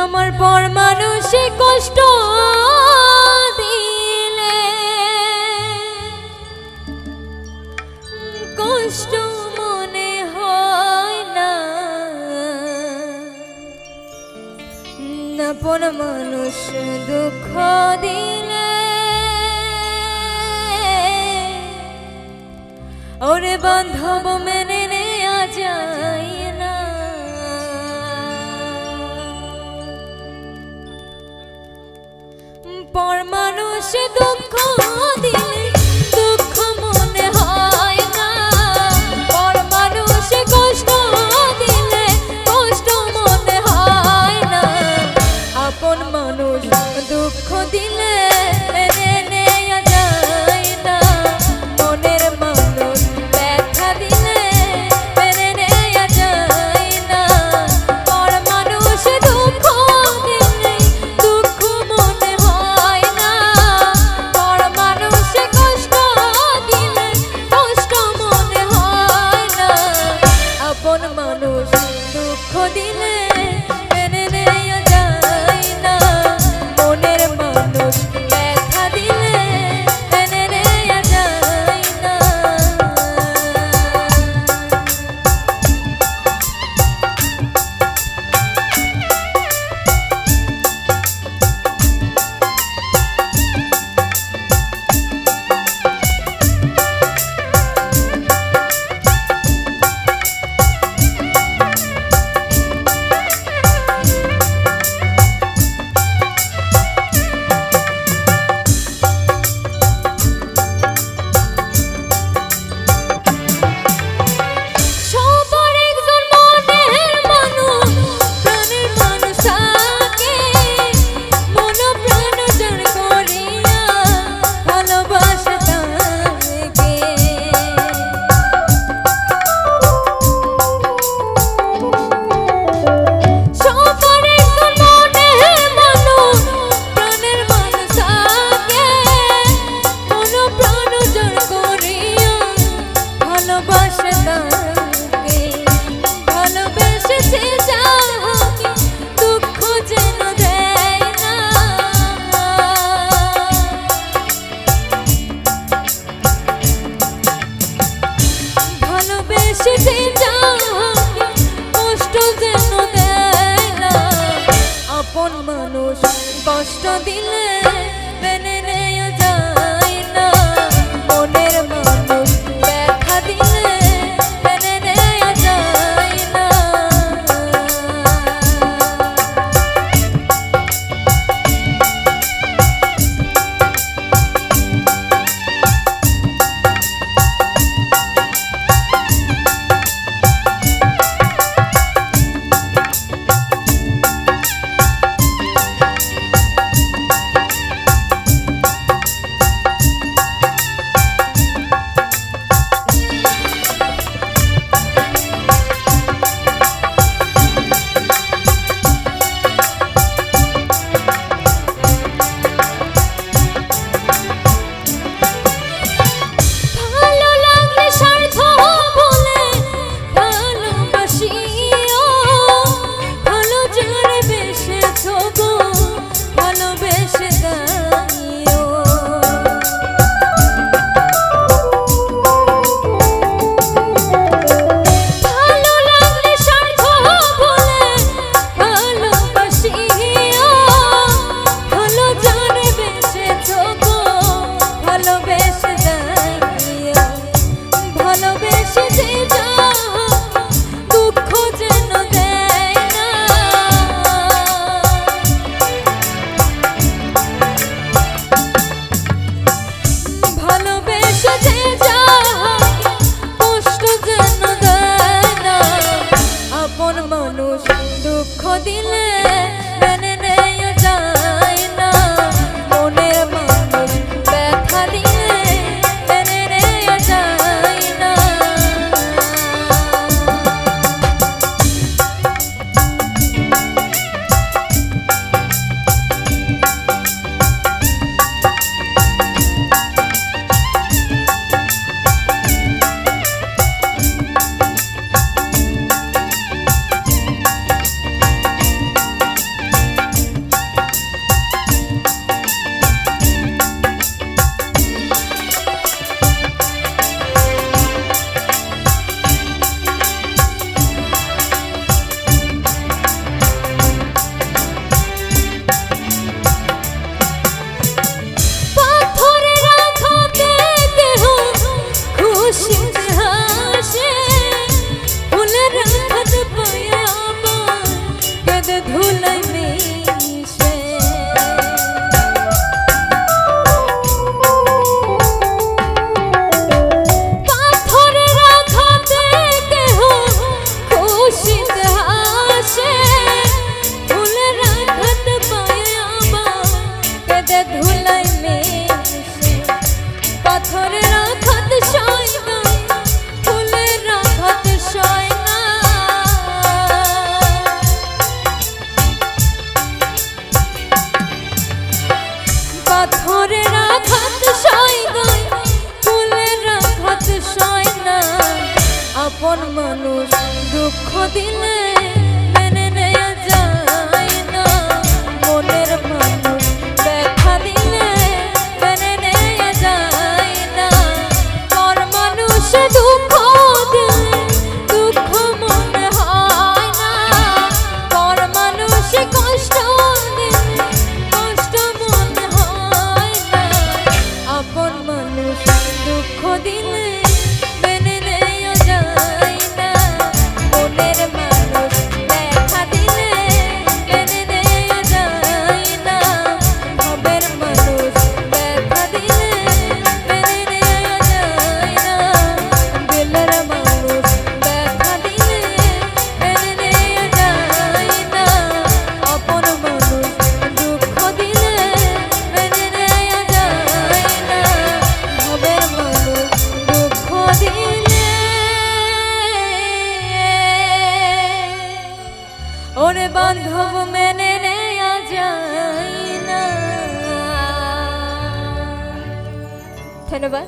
আমার পর মানুষে কষ্ট দিলে কষ্ট মনে হয় না, আপন মানুষ দুঃখ দিলে ওরে বান্ধব মেনে নেয়া যায় না। পর মানুষ দুঃখ দিলে দুঃখ মনে হয় না, পর মানুষ কষ্ট দিলে কষ্ট মনে হয় না, আপন মানুষ দুঃখ দিলে মেনে নেয়া যায় না, মনের মানুষ ব্যথা দিলে মেনে নেয়া যায় না, পর মানুষ দুঃখ দিলে দুঃখ মনে হয় না, পর মানুষ কষ্ট দিলে কষ্ট মনে হয় না, আপন মানুষ দুঃখ দিলে মেনে নেয়া যায় না, মনের মানুষ ব্যথা দিলে মেনে নেয়া যায় না। আপন মানুষ কষ্ট দিলে মেনে নেয়া যায় না, মনের মানুষ ব্যথা দিলে মেনে নেয়া যায় না। দুঃখ দিলে মেনে নেয়া যায় না, মনের মানুষ ব্যথা দিলে মেনে নেয়া যায় না। ধুলাই মিশে। পাথরের আঘাতে কেহ খুশিতে হাসে, ফুলের আঘাত পায় আবার কেঁদে ধুলাই মিশে। পাথরের আঘাত সয় না, ফুলের আঘাত সয় না। পাথরের আঘাত সয় না, ফুলের আঘাত সয় না। আপন মানুষ দুঃখ দিলে মেনে নেয়া যায় না, মনের মানুষ ব্যথা দিলে মেনে নেয়া যায় না। পর মানুষ দুঃখ দিলে দুঃখ মনে হয় না, পর মানুষ কষ্ট দিলে কষ্ট মনে হয় না। আপন মানুষ দুঃখ দিলে মেনে নেয়া যায় না, মনের মানুষ ব্যথা দিলে মেনে নেয়া যায় না। ভবের মানুষ ব্যথা দিলে মেনে নেয়া যায় না, দিলের মানুষ ব্যথা দিলে মেনে নেয়া যায় না। আপন মানুষ দুঃখ দিলে মেনে নেয়া যায় না, ভবের মানুষ দুঃখ দিলে ওরে বান্ধব মেনে নেয়া যায় না। ধন্যবাদ।